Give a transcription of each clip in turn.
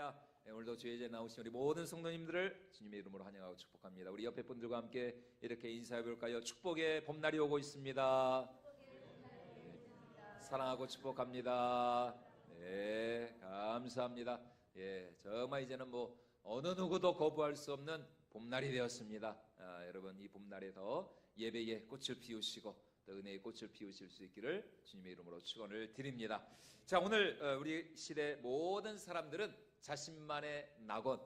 할렐루야. 오늘도 주의 제에 나오신 우리 모든 성도님들을 주님의 이름으로 환영하고 축복합니다. 우리 옆에 분들과 함께 이렇게 인사해 볼까요? 축복의 봄날이 오고 있습니다. 사랑하고 축복합니다. 네, 감사합니다. 예, 정말 이제는 뭐 어느 누구도 거부할 수 없는 봄날이 되었습니다. 여러분 이 봄날에 더 예배의 꽃을 피우시고 또 은혜의 꽃을 피우실 수 있기를 주님의 이름으로 축원을 드립니다. 자, 오늘 우리 시대 모든 사람들은 자신만의 낙원,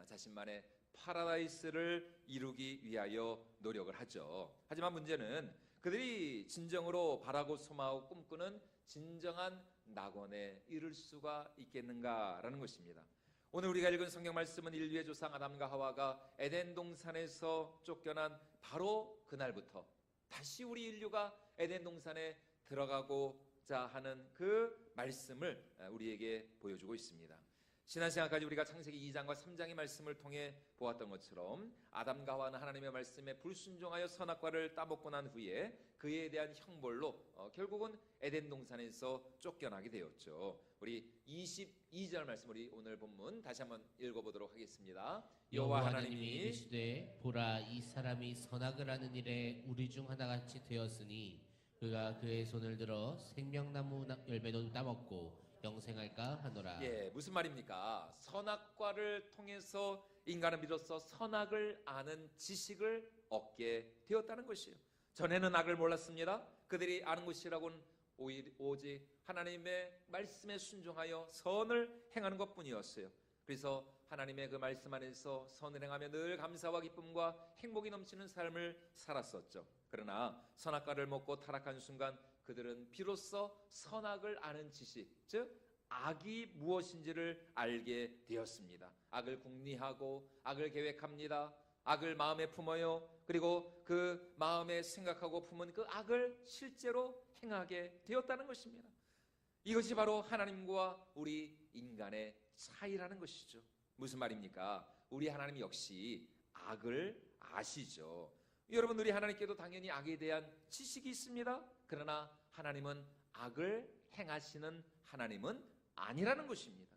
자신만의 파라다이스를 이루기 위하여 노력을 하죠. 하지만 문제는 그들이 진정으로 바라고 소망하고 꿈꾸는 진정한 낙원에 이를 수가 있겠는가라는 것입니다. 오늘 우리가 읽은 성경 말씀은 인류의 조상 아담과 하와가 에덴 동산에서 쫓겨난 바로 그날부터 다시 우리 인류가 에덴 동산에 들어가고자 하는 그 말씀을 우리에게 보여주고 있습니다. 지난 시간까지 우리가 창세기 2장과 3장의 말씀을 통해 보았던 것처럼 아담과 하와는 하나님의 말씀에 불순종하여 선악과를 따먹고 난 후에 그에 대한 형벌로 결국은 에덴 동산에서 쫓겨나게 되었죠. 우리 22절 말씀 우리 오늘 본문 다시 한번 읽어보도록 하겠습니다. 여호와 하나님이 이르시되 보라 이 사람이 선악을 하는 일에 우리 중 하나같이 되었으니 그가 그의 손을 들어 생명나무 열매도 따먹고 영생할까 하노라. 예, 무슨 말입니까? 선악과를 통해서 인간은 비로소 선악을 아는 지식을 얻게 되었다는 것이에요. 전에는 악을 몰랐습니다. 그들이 아는 것이라고는 오직 하나님의 말씀에 순종하여 선을 행하는 것뿐이었어요. 그래서 하나님의 그 말씀 안에서 선을 행하며 늘 감사와 기쁨과 행복이 넘치는 삶을 살았었죠. 그러나 선악과를 먹고 타락한 순간 그들은 비로소 선악을 아는 지식, 즉 악이 무엇인지를 알게 되었습니다. 악을 궁리하고 악을 계획합니다. 악을 마음에 품어요. 그리고 그 마음에 생각하고 품은 그 악을 실제로 행하게 되었다는 것입니다. 이것이 바로 하나님과 우리 인간의 차이라는 것이죠. 무슨 말입니까? 우리 하나님 역시 악을 아시죠. 여러분, 우리 하나님께도 당연히 악에 대한 지식이 있습니다. 그러나 하나님은 악을 행하시는 하나님은 아니라는 것입니다.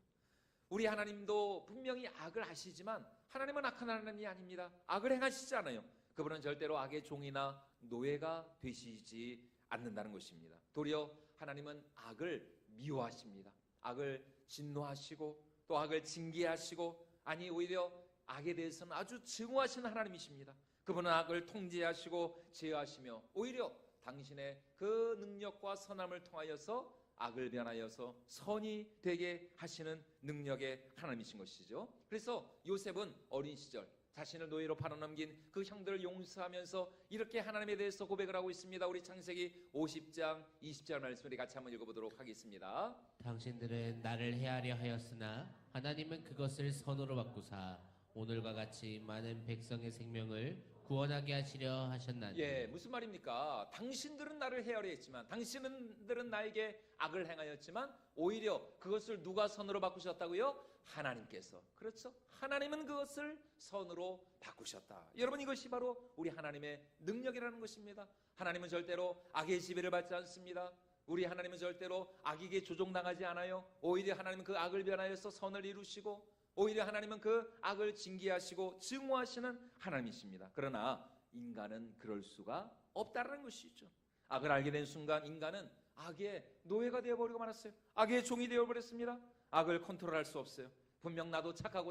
우리 하나님도 분명히 악을 아시지만 하나님은 악한 하나님이 아닙니다. 악을 행하시지 않아요. 그분은 절대로 악의 종이나 노예가 되시지 않는다는 것입니다. 도리어 하나님은 악을 미워하십니다. 악을 진노하시고 또 악을 징계하시고, 아니 오히려 악에 대해서는 아주 증오하시는 하나님이십니다. 그분은 악을 통제하시고 제어하시며 오히려 당신의 그 능력과 선함을 통하여서 악을 변하여서 선이 되게 하시는 능력의 하나님이신 것이죠. 그래서 요셉은 어린 시절 자신을 노예로 팔아넘긴 그 형들을 용서하면서 이렇게 하나님에 대해서 고백을 하고 있습니다. 우리 창세기 50장 20절 말씀 우리 같이 한번 읽어보도록 하겠습니다. 당신들은 나를 해하려 하였으나 하나님은 그것을 선으로 바꾸사 오늘과 같이 많은 백성의 생명을 구원하게 하시려 하셨나니. 예, 무슨 말입니까? 당신들은 나를 헤아려 했지만, 당신들은 나에게 악을 행하였지만 오히려 그것을 누가 선으로 바꾸셨다고요? 하나님께서. 그렇죠? 하나님은 그것을 선으로 바꾸셨다. 여러분, 이것이 바로 우리 하나님의 능력이라는 것입니다. 하나님은 절대로 악의 지배를 받지 않습니다. 우리 하나님은 절대로 악에게 조종당하지 않아요. 오히려 하나님은 그 악을 변하여서 선을 이루시고 오히려 하나님은 그 악을 징계하시고 증오하시는 하나님이십니다. 그러나 인간은 그럴 수가 없다는 것이죠. 악을 알게 된 순간 인간은 악의 노예가 되어버리고 말았어요. 악의 종이 되어버렸습니다. 악을 컨트롤할 수 없어요. 분명 나도 착하고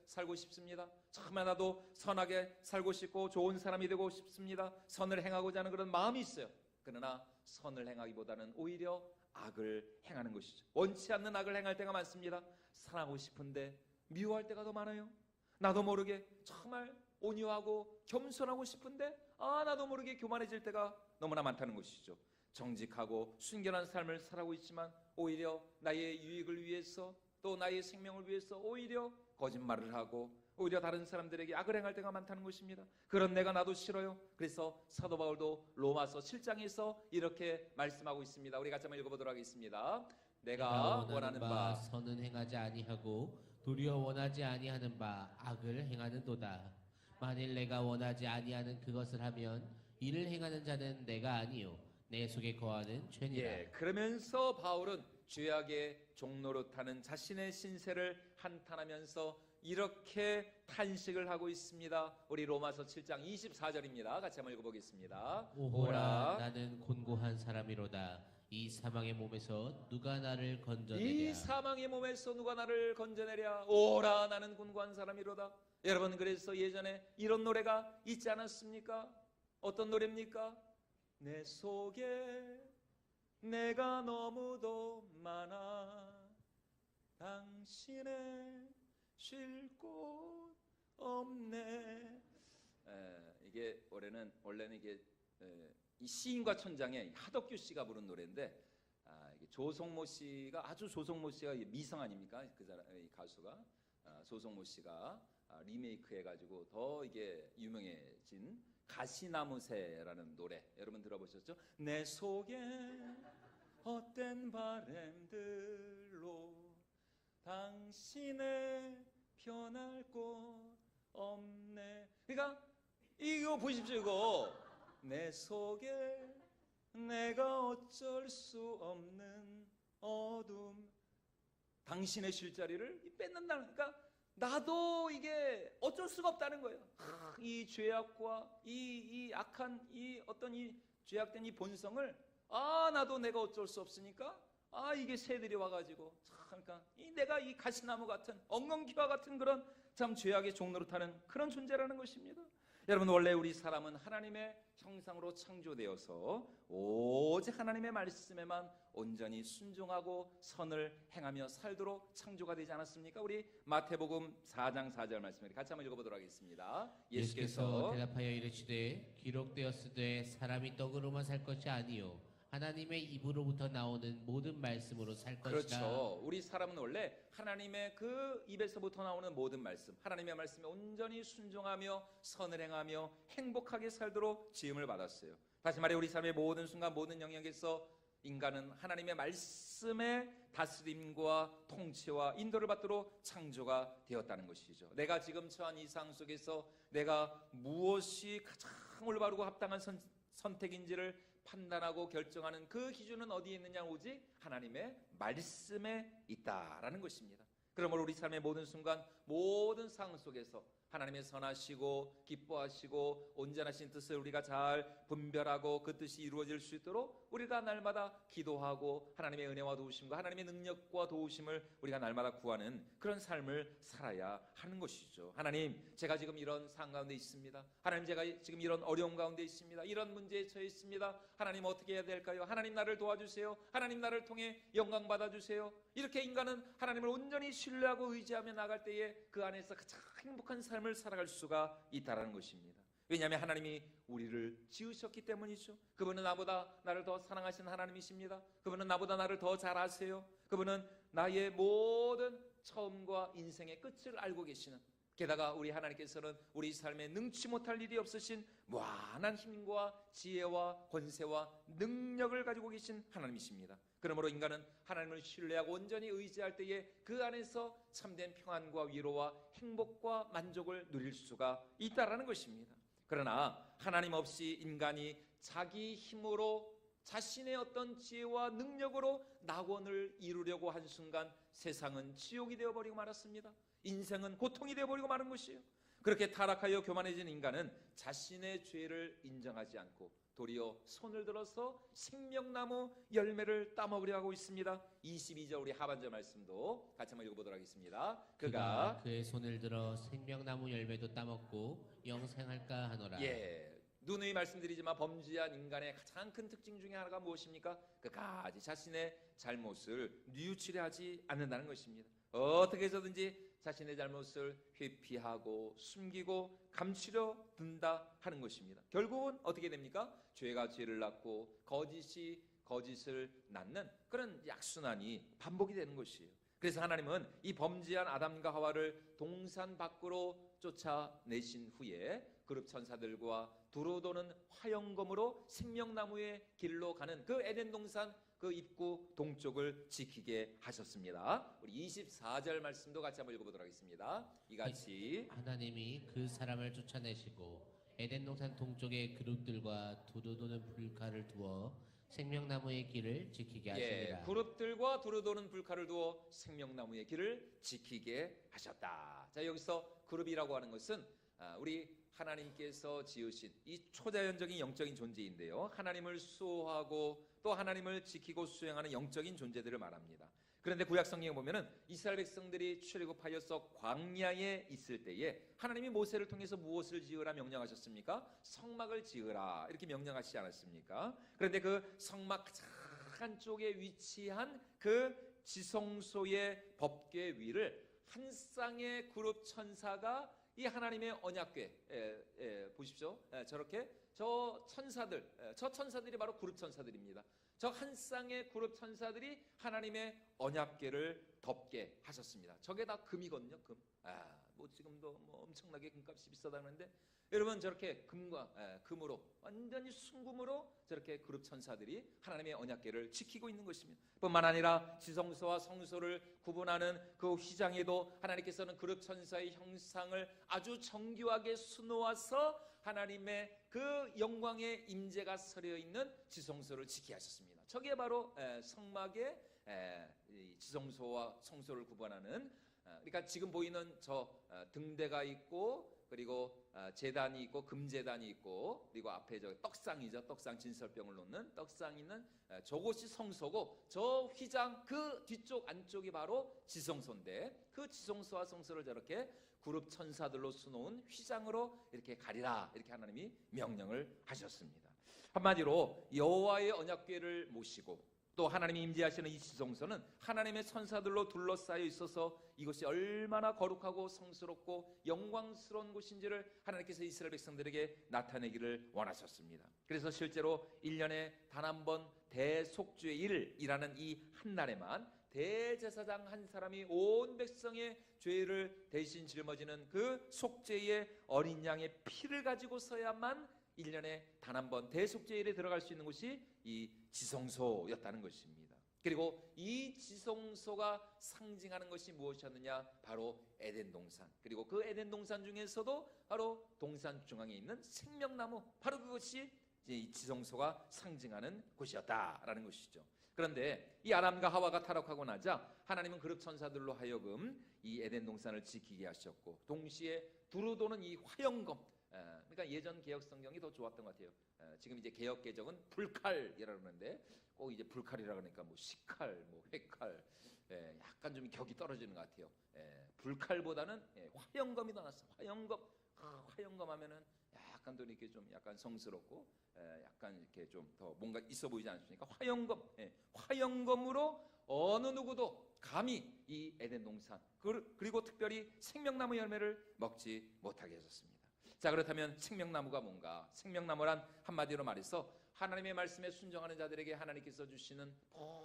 살고 싶습니다. 정말 나도 선하게 살고 싶고 좋은 사람이 되고 싶습니다. 선을 행하고자 하는 그런 마음이 있어요. 그러나 선을 행하기보다는 오히려 악을 행하는 것이죠. 원치 않는 악을 행할 때가 많습니다. 사랑하고 싶은데 미워할 때가 더 많아요. 나도 모르게 정말 온유하고 겸손하고 싶은데 나도 모르게 교만해질 때가 너무나 많다는 것이죠. 정직하고 순결한 삶을 살아가고 있지만 오히려 나의 유익을 위해서 또 나의 생명을 위해서 오히려 거짓말을 하고 오히려 다른 사람들에게 악을 행할 때가 많다는 것입니다. 그런 내가 나도 싫어요. 그래서 사도 바울도 로마서 7장에서 이렇게 말씀하고 있습니다. 우리 같이 한번 읽어보도록 하겠습니다. 내가 원하는 바 선은 행하지 아니하고 도리어 원하지 아니하는 바 악을 행하는도다. 만일 내가 원하지 아니하는 그것을 하면 이를 행하는 자는 내가 아니요 내 속에 거하는 죄니라. 예, 그러면서 바울은 죄악의 종로로 타는 자신의 신세를 한탄하면서 이렇게 탄식을 하고 있습니다. 우리 로마서 7장 24절입니다. 같이 한번 읽어보겠습니다. 오호라 나는 곤고한 사람이로다. 이 사망의 몸에서 누가 나를 건져내랴. 이 사망의 몸에서 누가 나를 건져내랴. 오라 나는 곤고한 사람이로다. 여러분, 그래서 예전에 이런 노래가 있지 않았습니까? 어떤 노래입니까? 내 속에 내가 너무도 많아 당신의 쉴 곳 없네. 이게 원래는 이게 이 시인과 천장의 하덕규 씨가 부른 노래인데, 이게 조성모 씨가 미성 아닙니까? 그 사람, 이 가수가 조성모 씨가 리메이크해가지고 더 이게 유명해진 가시나무새라는 노래, 여러분 들어보셨죠? 내 속에 헛된 바램들로 당신의 편할 곳 없네. 그러니까 이거 보십시오. 이거 내 속에 내가 어쩔 수 없는 어둠, 당신의 쉴 자리를 뺏는다는, 그러니까 나도 이게 어쩔 수가 없다는 거예요. 이 죄악과 이 악한 이 어떤 이 죄악된 이 본성을 나도 내가 어쩔 수 없으니까 이게 새들이 와가지고 그러니까 내가 이 가시나무 같은 엉겅퀴와 같은 그런 참 죄악의 종로로 타는 그런 존재라는 것입니다. 여러분, 원래 우리 사람은 하나님의 형상으로 창조되어서 오직 하나님의 말씀에만 온전히 순종하고 선을 행하며 살도록 창조가 되지 않았습니까? 우리 마태복음 4장 4절 말씀을 같이 한번 읽어보도록 하겠습니다. 예수께서 대답하여 이르시되 기록되었으되 사람이 떡으로만 살 것이 아니요 하나님의 입으로부터 나오는 모든 말씀으로 살 것이라. 그렇죠. 우리 사람은 원래 하나님의 그 입에서부터 나오는 모든 말씀, 하나님의 말씀에 온전히 순종하며 선을 행하며 행복하게 살도록 지음을 받았어요. 다시 말해 우리 삶의 모든 순간 모든 영역에서 인간은 하나님의 말씀의 다스림과 통치와 인도를 받도록 창조가 되었다는 것이죠. 내가 지금 처한 이 상황 속에서 내가 무엇이 가장 올바르고 합당한 선택인지를 판단하고 결정하는 그 기준은 어디에 있느냐? 오직 하나님의 말씀에 있다라는 것입니다. 그러므로 우리 삶의 모든 순간 모든 상황 속에서 하나님의 선하시고 기뻐하시고 온전하신 뜻을 우리가 잘 분별하고 그 뜻이 이루어질 수 있도록 우리가 날마다 기도하고 하나님의 은혜와 도우심과 하나님의 능력과 도우심을 우리가 날마다 구하는 그런 삶을 살아야 하는 것이죠. 하나님, 제가 지금 이런 상황 가운데 있습니다. 하나님, 제가 지금 이런 어려움 가운데 있습니다. 이런 문제에 처해 있습니다. 하나님, 어떻게 해야 될까요? 하나님, 나를 도와주세요. 하나님, 나를 통해 영광 받아주세요. 이렇게 인간은 하나님을 온전히 신뢰하고 의지하며 나갈 때에 그 안에서 가장 행복한 삶을 살아갈 수가 있다는 것입니다. 왜냐하면 하나님이 우리를 지으셨기 때문이죠. 그분은 나를 더 사랑하시는 하나님이십니다. 그분은 나보다 나를 더 잘 아세요. 그분은 나의 모든 처음과 인생의 끝을 알고 계시는, 게다가 우리 하나님께서는 우리 삶에 능치 못할 일이 없으신 무한한 힘과 지혜와 권세와 능력을 가지고 계신 하나님이십니다. 그러므로 인간은 하나님을 신뢰하고 온전히 의지할 때에 그 안에서 참된 평안과 위로와 행복과 만족을 누릴 수가 있다라는 것입니다. 그러나 하나님 없이 인간이 자기 힘으로 자신의 어떤 지혜와 능력으로 낙원을 이루려고 한 순간 세상은 지옥이 되어버리고 말았습니다. 인생은 고통이 되어버리고 마는 것이에요. 그렇게 타락하여 교만해진 인간은 자신의 죄를 인정하지 않고 도리어 손을 들어서 생명나무 열매를 따먹으려 하고 있습니다. 22절 우리 하반절 말씀도 같이 한번 읽어보도록 하겠습니다. 그가 그의 손을 들어 생명나무 열매도 따먹고 영생할까 하노라. 누누이 말씀드리지만 범죄한 인간의 가장 큰 특징 중에 하나가 무엇입니까? 끝까지 자신의 잘못을 뉘우치려 하지 않는다는 것입니다. 어떻게 해서든지 자신의 잘못을 회피하고 숨기고 감추려 든다 하는 것입니다. 결국은 어떻게 됩니까? 죄가 죄를 낳고 거짓이 거짓을 낳는 그런 악순환이 반복이 되는 것이에요. 그래서 하나님은 이 범죄한 아담과 하와를 동산 밖으로 쫓아내신 후에 그룹 천사들과 두루 도는 화영검으로 생명나무의 길로 가는 그 에덴 동산 그 입구 동쪽을 지키게 하셨습니다. 우리 24절 말씀도 같이 한번 읽어보도록 하겠습니다. 이같이 하나님이 그 사람을 쫓아내시고 에덴 동산 동쪽의 그룹들과 두루 도는 불가를 두어 생명나무의 길을 지키게 예, 하시니라. 그룹들과 두루 도는 불칼을 두어 생명나무의 길을 지키게 하셨다. 자, 여기서 그룹이라고 하는 것은 우리 하나님께서 지으신 이 초자연적인 영적인 존재인데요, 하나님을 수호하고 또 하나님을 지키고 수행하는 영적인 존재들을 말합니다. 그런데 구약 성경에 보면은 이스라엘 백성들이 출애굽하여서 광야에 있을 때에 하나님이 모세를 통해서 무엇을 지으라 명령하셨습니까? 성막을 지으라 이렇게 명령하시지 않았습니까? 그런데 그 성막 가장 한쪽에 위치한 그 지성소의 법궤 위를 한 쌍의 그룹 천사가 이 하나님의 언약궤, 보십시오. 저렇게 저 천사들이 바로 그룹 천사들입니다. 저 한 쌍의 그룹 천사들이 하나님의 언약궤를 덮게 하셨습니다. 저게 다 금이거든요, 금. 뭐 지금도 뭐 엄청나게 금값이 비싸다는데, 여러분 저렇게 금으로 완전히 순금으로 저렇게 그룹 천사들이 하나님의 언약궤를 지키고 있는 것입니다. 뿐만 아니라 지성소와 성소를 구분하는 그 휘장에도 하나님께서는 그룹 천사의 형상을 아주 정교하게 수놓아서 하나님의 그 영광의 임재가 서려 있는 지성소를 지키게 하셨습니다. 저게 바로 성막의 지성소와 성소를 구분하는, 그러니까 지금 보이는 저 등대가 있고, 그리고 제단이 있고, 금제단이 있고, 그리고 앞에 저 떡상이죠. 떡상, 진설병을 놓는 떡상 있는 저곳이 성소고, 저 휘장 그 뒤쪽 안쪽이 바로 지성소인데, 그 지성소와 성소를 저렇게 그룹 천사들로 수놓은 휘장으로 이렇게 가리라, 이렇게 하나님이 명령을 하셨습니다. 한마디로 여호와의 언약궤를 모시고 또 하나님이 임재하시는 이 지성소는 하나님의 천사들로 둘러싸여 있어서 이것이 얼마나 거룩하고 성스럽고 영광스러운 곳인지를 하나님께서 이스라엘 백성들에게 나타내기를 원하셨습니다. 그래서 실제로 1년에 단 한 번 대속죄의 일이라는 이 한 날에만 대제사장 한 사람이 온 백성의 죄를 대신 짊어지는 그 속죄의 어린 양의 피를 가지고서야만 1년에 단 한 번 대속죄일에 들어갈 수 있는 곳이 이 지성소였다는 것입니다. 그리고 이 지성소가 상징하는 것이 무엇이었느냐? 바로 에덴 동산. 그리고 그 에덴 동산 중에서도 바로 동산 중앙에 있는 생명나무, 바로 그것이 이 지성소가 상징하는 곳이었다라는 것이죠. 그런데 이 아담과 하와가 타락하고 나자 하나님은 그룹 천사들로 하여금 이 에덴 동산을 지키게 하셨고, 동시에 두루 도는 이 화영검, 그러니까 예전 개혁 성경이 더 좋았던 것 같아요. 지금 이제 개혁 개정은 불칼이라고 하는데, 꼭 이제 불칼이라 그러니까 뭐 식칼, 뭐 회칼, 약간 좀 격이 떨어지는 것 같아요. 불칼보다는 화영검이 더 낫어요. 화영검, 화영검 하면은 약간 또 이렇게 좀 약간 성스럽고, 약간 이렇게 좀 더 뭔가 있어 보이지 않습니까? 화영검, 화영검으로 어느 누구도 감히 이 에덴 동산, 그리고 특별히 생명나무 열매를 먹지 못하게 하셨습니다. 자, 그렇다면 생명나무가 뭔가? 생명나무란 한마디로 말해서 하나님의 말씀에 순종하는 자들에게 하나님께서 주시는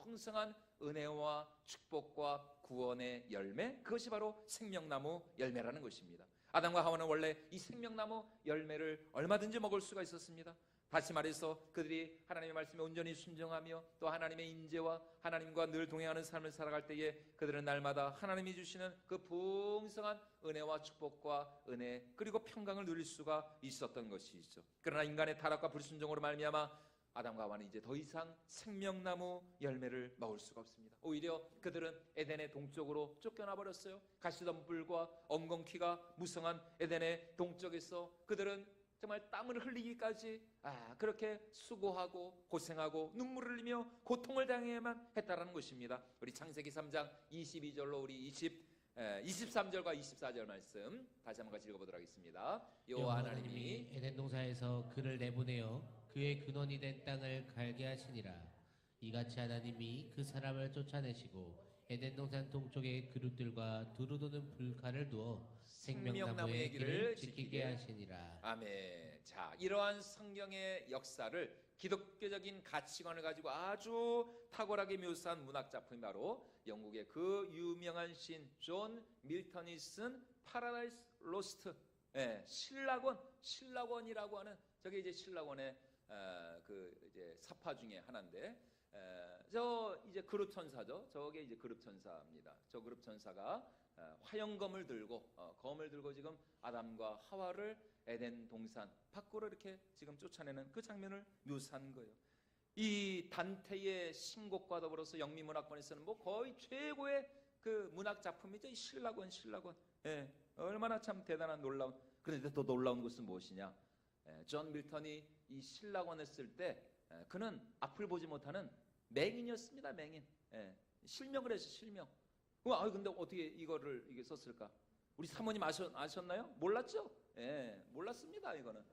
풍성한 은혜와 축복과 구원의 열매, 그것이 바로 생명나무 열매라는 것입니다. 아담과 하와는 원래 이 생명나무 열매를 얼마든지 먹을 수가 있었습니다. 다시 말해서 그들이 하나님의 말씀에 온전히 순종하며 또 하나님의 임재와 하나님과 늘 동행하는 삶을 살아갈 때에 그들은 날마다 하나님이 주시는 그 풍성한 은혜와 축복과 은혜, 그리고 평강을 누릴 수가 있었던 것이죠. 그러나 인간의 타락과 불순종으로 말미암아 아담과 하와는 이제 더 이상 생명나무 열매를 먹을 수가 없습니다. 오히려 그들은 에덴의 동쪽으로 쫓겨나 버렸어요. 가시덤불과 엉겅퀴가 무성한 에덴의 동쪽에서 그들은 정말 땀을 흘리기까지 그렇게 수고하고 고생하고 눈물을 흘리며 고통을 당해야만 했다라는 것입니다. 우리 창세기 3장 22절로 우리 23절과 24절 말씀 다시 한번 같이 읽어보도록 하겠습니다. 여호와 하나님이 에덴 동산에서 그를 내보내어 그의 근원이 된 땅을 갈게 하시니라. 이같이 하나님이 그 사람을 쫓아내시고 에덴 동산 동쪽에 그룹들과 두루 도는 불칼을 두어 생명나무의 길을 지키게 하시니라. 아멘. 자, 이러한 성경의 역사를 기독교적인 가치관을 가지고 아주 탁월하게 묘사한 문학 작품이 바로 영국의 그 유명한 시인 존 밀턴이 쓴 파라다이스 로스트, 신락원이라고 하는, 저게 이제 신락원의 그 이제 사파 중에 하나인데, 저 이제 그룹 천사죠. 저게 이제 그룹 천사입니다. 저 그룹 천사가 화영검을 들고 검을 들고 지금 아담과 하와를 에덴 동산 밖으로 이렇게 지금 쫓아내는 그 장면을 묘사한 거예요. 이 단테의 신곡과 더불어서 영미문학권에서는 뭐 거의 최고의 그 문학 작품이죠. 이 신라권. 예, 얼마나 참 대단한 놀라운. 그런데 또 놀라운 것은 무엇이냐? 존 밀턴이 이 신라권을 쓸 때 그는 앞을 보지 못하는 맹인이었습니다. 맹인. 실명을 해서 실명. 근데 어떻게 이거를 이게 썼을까? 우리 사모님 아셨나요? 몰랐죠? 몰랐습니다. 이거는.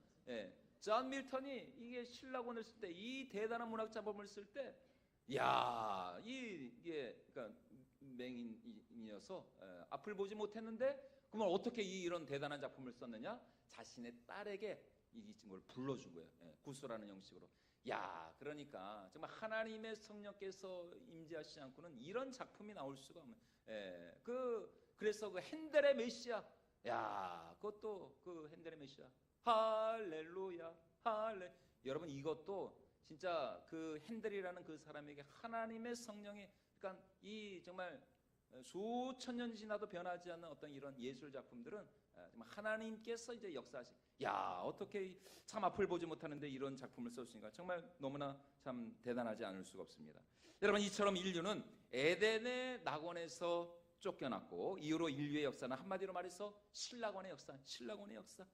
존 밀턴이 이게 신라권을 쓸 때, 이 대단한 문학 작품을 쓸 때, 이게 그러니까 맹인이어서 앞을 보지 못했는데, 그러면 어떻게 이런 대단한 작품을 썼느냐? 자신의 딸에게 이 걸 불러준 거예요. 구수라는 형식으로. 그러니까 정말 하나님의 성령께서 임재하시지 않고는 이런 작품이 나올 수가 없는. 그래서 그 핸델의 메시아, 그것도 그 핸델의 메시아, 할렐루야, 여러분 이것도 진짜 그 핸델이라는 그 사람에게 하나님의 성령이, 그러니까 이 정말 수천 년 지나도 변하지 않는 어떤 이런 예술 작품들은 정말 하나님께서 이제 역사하신. 어떻게 참 앞을 보지 못하는데 이런 작품을 썼으니까 정말 너무나 참 대단하지 않을 수가 없습니다. 여러분, 이처럼 인류는 에덴의 낙원에서 쫓겨났고 이후로 인류의 역사는 한마디로 말해서 신라권의 역사.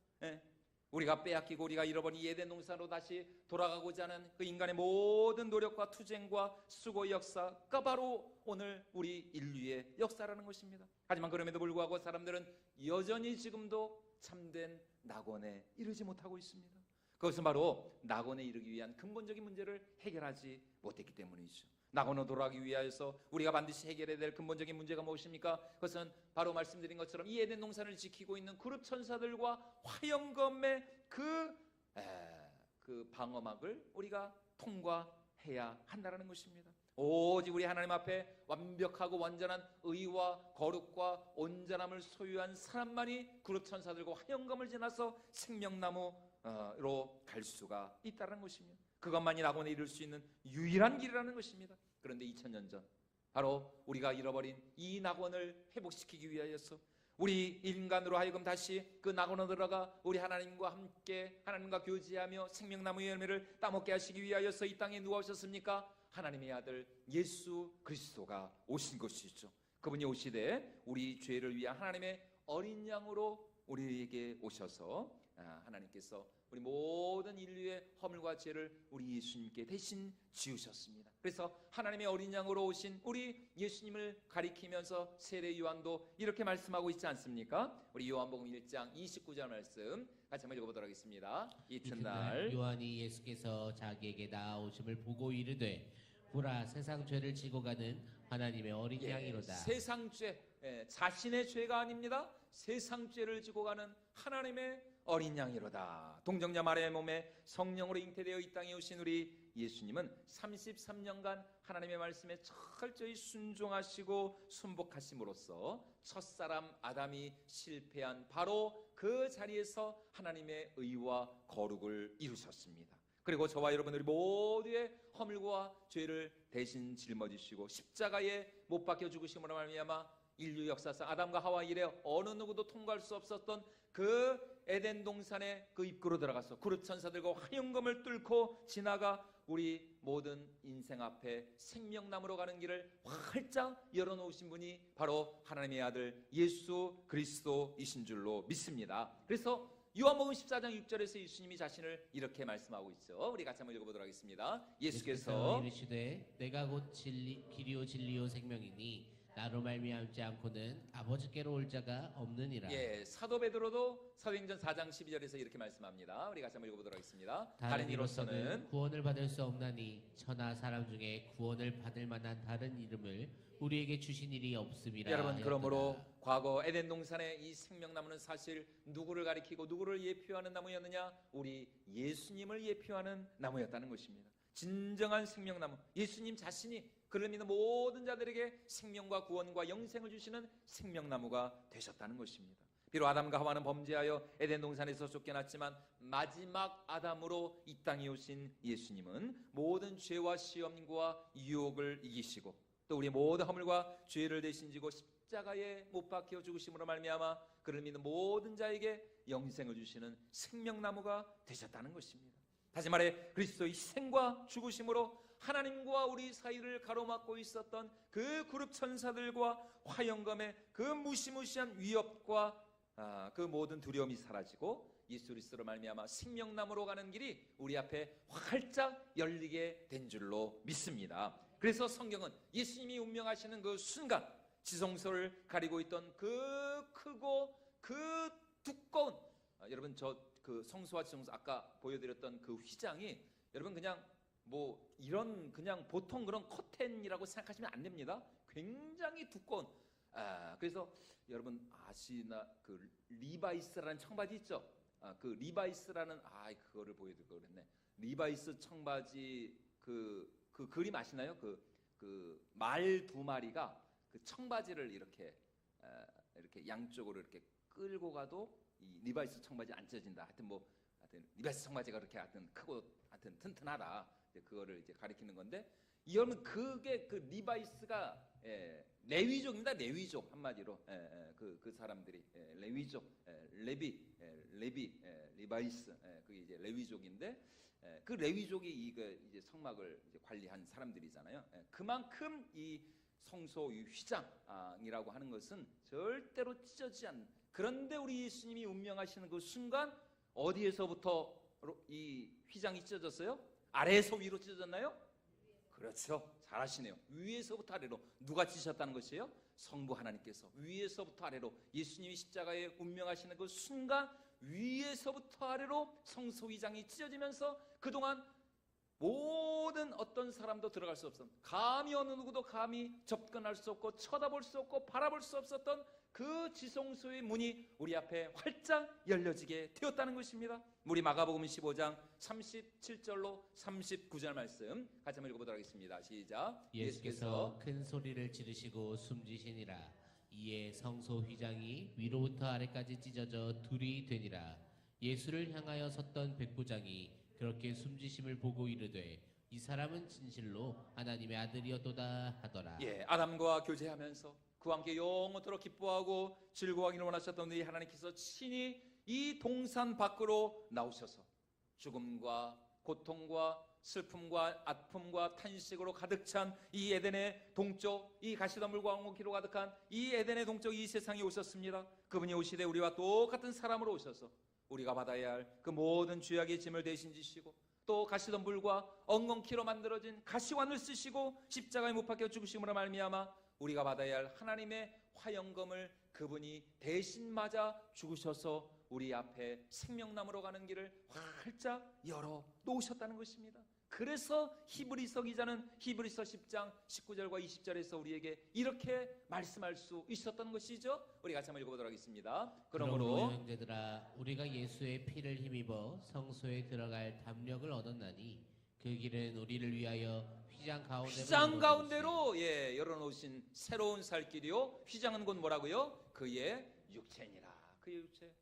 우리가 빼앗기고 우리가 잃어버린 이 에덴 동산으로 다시 돌아가고자 하는 그 인간의 모든 노력과 투쟁과 수고의 역사가 바로 오늘 우리 인류의 역사라는 것입니다. 하지만 그럼에도 불구하고 사람들은 여전히 지금도 참된 낙원에 이르지 못하고 있습니다. 그것은 바로 낙원에 이르기 위한 근본적인 문제를 해결하지 못했기 때문이죠. 낙원으로 돌아가기 위하여서 우리가 반드시 해결해야 될 근본적인 문제가 무엇입니까? 그것은 바로 말씀드린 것처럼 이 에덴 동산을 지키고 있는 그룹 천사들과 화영검의 그 방어막을 우리가 통과해야 한다는 것입니다. 오직 우리 하나님 앞에 완벽하고 완전한 의와 거룩과 온전함을 소유한 사람만이 그룹 천사들과 화영검을 지나서 생명나무로 갈 수가 있다는 것입니다. 그것만이 낙원에 이룰 수 있는 유일한 길이라는 것입니다. 그런데 2000년 전 바로 우리가 잃어버린 이 낙원을 회복시키기 위하여서 우리 인간으로 하여금 다시 그 낙원으로 들어가 우리 하나님과 함께 하나님과 교제하며 생명나무의 열매를 따먹게 하시기 위하여서 이 땅에 누가 오셨습니까? 하나님의 아들 예수 그리스도가 오신 것이죠. 그분이 오시되 우리 죄를 위한 하나님의 어린 양으로 우리에게 오셔서 하나님께서 우리 모든 인류의 허물과 죄를 우리 예수님께 대신 지우셨습니다. 그래서 하나님의 어린 양으로 오신 우리 예수님을 가리키면서 세례 요한도 이렇게 말씀하고 있지 않습니까? 우리 요한복음 1장 29절 말씀 같이 한번 읽어보도록 하겠습니다. 이튿날 요한이 예수께서 자기에게 나아오심을 보고 이르되 보라, 세상 죄를 지고 가는 하나님의 어린 양이로다. 세상 죄, 자신의 죄가 아닙니다. 세상 죄를 지고 가는 하나님의 어린 양이로다. 동정녀 마리아의 몸에 성령으로 잉태되어 이 땅에 오신 우리 예수님은 33년간 하나님의 말씀에 철저히 순종하시고 순복하심으로써 첫사람 아담이 실패한 바로 그 자리에서 하나님의 의와 거룩을 이루셨습니다. 그리고 저와 여러분 우리 모두의 허물과 죄를 대신 짊어지시고 십자가에 못 박혀 죽으심으로 말미암아 인류 역사상 아담과 하와 이래 어느 누구도 통과할 수 없었던 그 에덴 동산의 그 입구로 들어가서 그룹 천사들과 화영검을 뚫고 지나가 우리 모든 인생 앞에 생명나무로 가는 길을 활짝 열어놓으신 분이 바로 하나님의 아들 예수 그리스도이신 줄로 믿습니다. 그래서 요한복음 14장 6절에서 예수님이 자신을 이렇게 말씀하고 있죠. 우리 같이 한번 읽어보도록 하겠습니다. 예수께서 이르시되 내가 곧 길이요 진리요 생명이니 나로 말미암지 않고는 아버지께로 올 자가 없느니라. 사도 베드로도 사도행전 4장 12절에서 이렇게 말씀합니다. 우리 같이 한번 읽어보도록 하겠습니다. 다른 이로서는 구원을 받을 수 없나니 천하 사람 중에 구원을 받을 만한 다른 이름을 우리에게 주신 일이 없음이라. 여러분, 그러므로 과거 에덴 동산의 이 생명나무는 사실 누구를 가리키고 누구를 예표하는 나무였느냐? 우리 예수님을 예표하는 나무였다는 것입니다. 진정한 생명나무, 예수님 자신이 그를 믿는 모든 자들에게 생명과 구원과 영생을 주시는 생명나무가 되셨다는 것입니다. 비록 아담과 하와는 범죄하여 에덴 동산에서 쫓겨났지만 마지막 아담으로 이 땅에 오신 예수님은 모든 죄와 시험과 유혹을 이기시고 또 우리 모든 허물과 죄를 대신 지고 십자가에 못 박혀 죽으심으로 말미암아 그를 믿는 모든 자에게 영생을 주시는 생명나무가 되셨다는 것입니다. 다시 말해 그리스도의 희생과 죽으심으로 하나님과 우리 사이를 가로막고 있었던 그 그룹 천사들과 화영검의 그 무시무시한 위협과 그 모든 두려움이 사라지고 예수 그리스도로 말미암아 생명나무로 가는 길이 우리 앞에 활짝 열리게 된 줄로 믿습니다. 그래서 성경은 예수님이 운명하시는 그 순간 지성소를 가리고 있던 그 크고 그 두꺼운 여러분 저 그 성소와 지성소 아까 보여드렸던 그 휘장이 여러분 그냥 뭐 이런 그냥 보통 그런 커튼이라고 생각하시면 안 됩니다. 굉장히 두꺼운 그래서 여러분 아시나 그 리바이스라는 청바지 있죠? 그 리바이스라는 그거를 보여드리고 그랬네. 리바이스 청바지 그 그림 아시나요? 그 말 두 마리가 그 청바지를 이렇게 양쪽으로 이렇게 끌고 가도 이 리바이스 청바지 안 찢어진다. 하여튼 리바이스 청바지가 그렇게 하여튼 크고 하여튼 튼튼하다. 그거를 이제 가리키는 건데 여러분 그게 그 리바이스가 레위족입니다. 레위족 한마디로 그 사람들이 레위족 리바이스 그게 이제 레위족인데 그 레위족이 이제 성막을 이제 관리한 사람들이잖아요. 그만큼 이 성소 이 휘장이라고 하는 것은 절대로 찢어지지 않는. 그런데 우리 예수님이 운명하시는 그 순간 어디에서부터 이 휘장이 찢어졌어요? 아래에서 위로 찢어졌나요? 그렇죠. 잘하시네요. 위에서부터 아래로. 누가 찢으셨다는 것이에요? 성부 하나님께서 위에서부터 아래로 예수님이 십자가에 운명하시는 그 순간 위에서부터 아래로 성소 휘장이 찢어지면서 그동안 모든 어떤 사람도 들어갈 수 없었던, 감히 어느 누구도 감히 접근할 수 없고 쳐다볼 수 없고 바라볼 수 없었던 그 지성소의 문이 우리 앞에 활짝 열려지게 되었다는 것입니다. 우리 마가복음 15장 37절로 39절 말씀 같이 한번 읽어보도록 하겠습니다. 시작. 예수께서 큰 소리를 지르시고 숨지시니라. 이에 성소 휘장이 위로부터 아래까지 찢어져 둘이 되니라. 예수를 향하여 섰던 백부장이 그렇게 숨지심을 보고 이르되 이 사람은 진실로 하나님의 아들이었도다 하더라. 아담과 교제하면서 그와 함께 영원토록 기뻐하고 즐거워하기를 원하셨던 우리 하나님께서 친히 이 동산 밖으로 나오셔서 죽음과 고통과 슬픔과 아픔과 탄식으로 가득 찬 이 에덴의 동쪽, 이 가시덤불과 엉겅퀴로 가득한 이 에덴의 동쪽 이 세상에 오셨습니다. 그분이 오시되 우리와 똑같은 사람으로 오셔서 우리가 받아야 할 그 모든 죄악의 짐을 대신 지시고 또 가시덤불과 엉겅퀴로 만들어진 가시관을 쓰시고 십자가에 못 박혀 죽으심으로 말미암아 우리가 받아야 할 하나님의 화영검을 그분이 대신 맞아 죽으셔서 우리 앞에 생명나무로 가는 길을 활짝 열어 놓으셨다는 것입니다. 그래서 히브리서 기자는 히브리서 10장 19절과 20절에서 우리에게 이렇게 말씀할 수 있었던 것이죠. 우리 같이 한번 읽어보도록 하겠습니다. 그러므로 형제들아 우리가 예수의 피를 힘입어 성소에 들어갈 담력을 얻었나니 그 길은 우리를 위하여 휘장 가운데로 열어놓으신 새로운 살 길이요. 휘장은 곧 뭐라고요? 그의 육체니라. 그의 육체.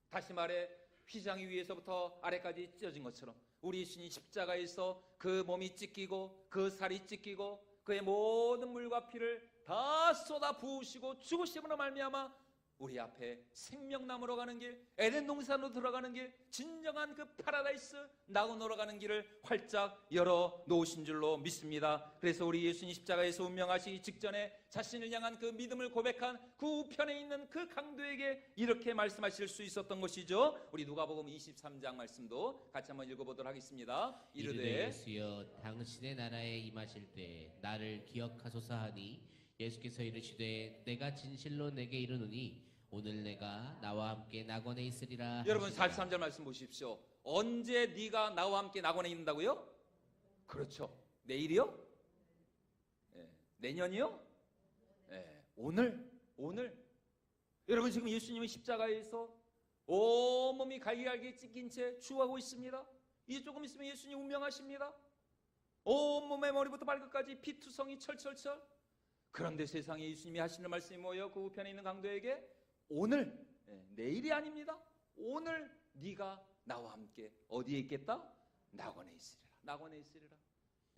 다시 말해 휘장이 위에서부터 아래까지 찢어진 것처럼 우리 예수님 십자가에서 그 몸이 찢기고 그 살이 찢기고 그의 모든 물과 피를 다 쏟아 부으시고 죽으심으로 말미암아 우리 앞에 생명나무로 가는 길, 에덴 동산으로 들어가는 길, 진정한 그 파라다이스 나그노로 가는 길을 활짝 열어 놓으신 줄로 믿습니다. 그래서 우리 예수님 십자가에서 운명하시기 직전에 자신을 향한 그 믿음을 고백한 그 우편에 있는 그 강도에게 이렇게 말씀하실 수 있었던 것이죠. 우리 누가복음 23장 말씀도 같이 한번 읽어보도록 하겠습니다. 이르되 예수여 당신의 나라에 임하실 때 나를 기억하소서 하니 예수께서 이르시되 내가 진실로 내게 이르노니 오늘 내가 나와 함께 낙원에 있으리라. 여러분 43절 말씀 보십시오. 언제 네가 나와 함께 낙원에 있는다고요? 그렇죠. 내일이요? 내년이요? 오늘. 여러분 지금 예수님은 십자가에서 온몸이 갈기갈기 찢긴 채 죽어가고 있습니다. 이제 조금 있으면 예수님 운명하십니다. 온몸의 머리부터 발끝까지 피투성이 철철철. 그런데 세상에 예수님이 하시는 말씀이 뭐예요? 그 우편에 있는 강도에게 오늘, 내일이 아닙니다. 오늘 네가 나와 함께 어디에 있겠다? 낙원에 있으리라. 낙원에 있으리라.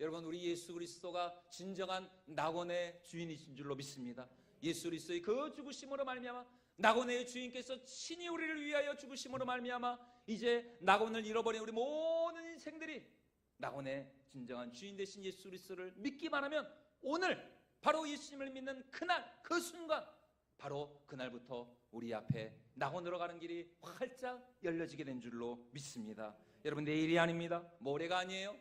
여러분 우리 예수 그리스도가 진정한 낙원의 주인이신 줄로 믿습니다. 예수 그리스도의 그 죽으심으로 말미암아 낙원의 주인께서 친히 우리를 위하여 죽으심으로 말미암아 이제 낙원을 잃어버린 우리 모든 인생들이 낙원의 진정한 주인 되신 예수 그리스도를 믿기만 하면 오늘 바로 예수님을 믿는 그날 그 순간 바로 그날부터 우리 앞에 낙원으로 가는 길이 활짝 열려지게 된 줄로 믿습니다. 여러분, 내일이 아닙니다. 모레가 아니에요.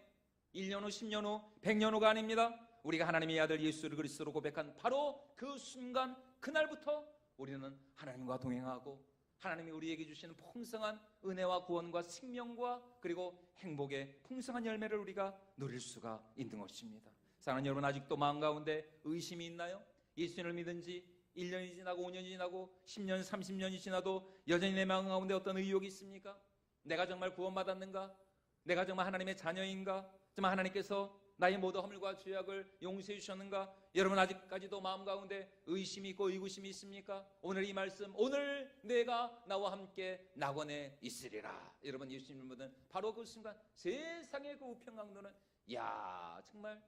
1년 후, 10년 후, 100년 후가 아닙니다. 우리가 하나님의 아들 예수 그리스도로 고백한 바로 그 순간 그날부터 우리는 하나님과 동행하고 하나님이 우리에게 주시는 풍성한 은혜와 구원과 생명과 그리고 행복의 풍성한 열매를 우리가 누릴 수가 있는 것입니다. 사랑하는 여러분, 아직도 마음 가운데 의심이 있나요? 예수님을 믿은 지 1년이 지나고 5년이 지나고 10년, 30년이 지나도 여전히 내 마음 가운데 어떤 의욕이 있습니까? 내가 정말 구원받았는가? 내가 정말 하나님의 자녀인가? 정말 하나님께서 나의 모든 허물과 죄악을 용서해 주셨는가? 여러분, 아직까지도 마음 가운데 의심이 있고 의구심이 있습니까? 오늘 이 말씀, 오늘 내가 나와 함께 낙원에 있으리라. 여러분, 예수님을 믿는 바로 그 순간 세상의 그 우편 강도는 야, 정말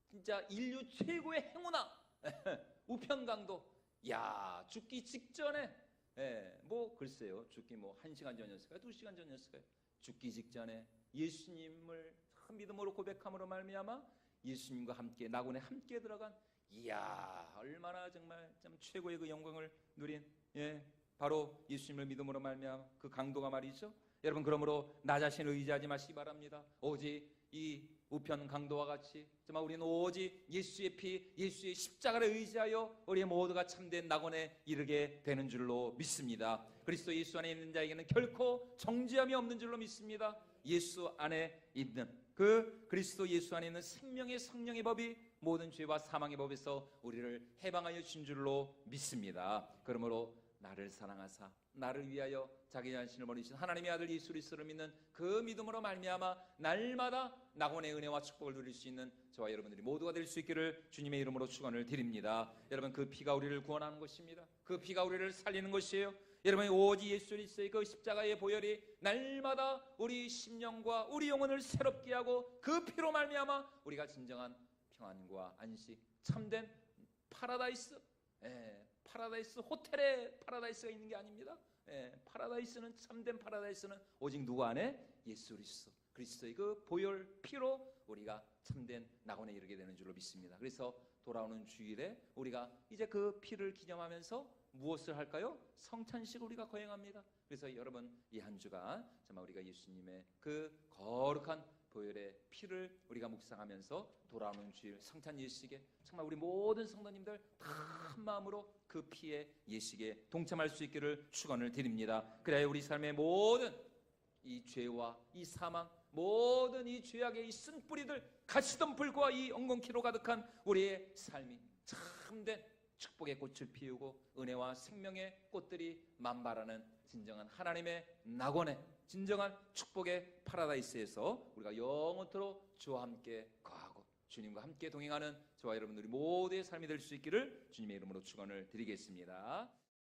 진짜 인류 최고의 행운아. 우편 강도. 야, 죽기 직전에 뭐 글쎄요, 죽기 뭐 1시간 전이었을까요? 2시간 전이었을까요? 죽기 직전에 예수님을 믿음으로 고백함으로 말미암아 예수님과 함께 낙원에 함께 들어간, 이야, 얼마나 정말 참 최고의 그 영광을 누린 바로 예수님을 믿음으로 말미암아 그 강도가 말이죠. 여러분, 그러므로 나 자신을 의지하지 마시기 바랍니다. 오직 이 우편 강도와 같이 정말 우리는 오직 예수의 피, 예수의 십자가를 의지하여 우리 모두가 참된 낙원에 이르게 되는 줄로 믿습니다. 그리스도 예수 안에 있는 자에게는 결코 정죄함이 없는 줄로 믿습니다. 예수 안에 있는 그 그리스도 예수 안에 있는 생명의 성령의 법이 모든 죄와 사망의 법에서 우리를 해방하여 주신 줄로 믿습니다. 그러므로 나를 사랑하사 나를 위하여 자기 자신을 버리신 하나님의 아들 예수 그리스도를 믿는 그 믿음으로 말미암아 날마다 낙원의 은혜와 축복을 누릴 수 있는 저와 여러분들이 모두가 될 수 있기를 주님의 이름으로 축원을 드립니다. 여러분, 그 피가 우리를 구원하는 것입니다. 그 피가 우리를 살리는 것이에요. 여러분, 오직 예수 그리스도의 그 십자가의 보혈이 날마다 우리 심령과 우리 영혼을 새롭게 하고 그 피로 말미암아 우리가 진정한 평안과 안식, 참된 파라다이스, 파라다이스, 호텔에 파라다이스가 있는 게 아닙니다. 파라다이스는, 참된 파라다이스는 오직 누구 안에? 예수 그리스도, 그리스도의 그 보혈 피로 우리가 참된 낙원에 이르게 되는 줄로 믿습니다. 그래서 돌아오는 주일에 우리가 이제 그 피를 기념하면서 무엇을 할까요? 성찬식을 우리가 거행합니다. 그래서 여러분, 이 한 주간 정말 우리가 예수님의 그 거룩한 보혈의 피를 우리가 묵상하면서 돌아오는 주일 성찬 예식에 정말 우리 모든 성도님들 다 한 마음으로 그 피의 예식에 동참할 수 있기를 축원을 드립니다. 그래야 우리 삶의 모든 이 죄와 이 사망, 모든 이 죄악의 이 쓴뿌리들, 가시던 불과 이 엉겅퀴로 가득한 우리의 삶이 참된 축복의 꽃을 피우고 은혜와 생명의 꽃들이 만발하는 진정한 하나님의 낙원에, 진정한 축복의 파라다이스에서 우리가 영원토록 주와 함께 거하고 주님과 함께 동행하는 저와 여러분들이 모두의 삶이 될 수 있기를 주님의 이름으로 축원을 드리겠습니다.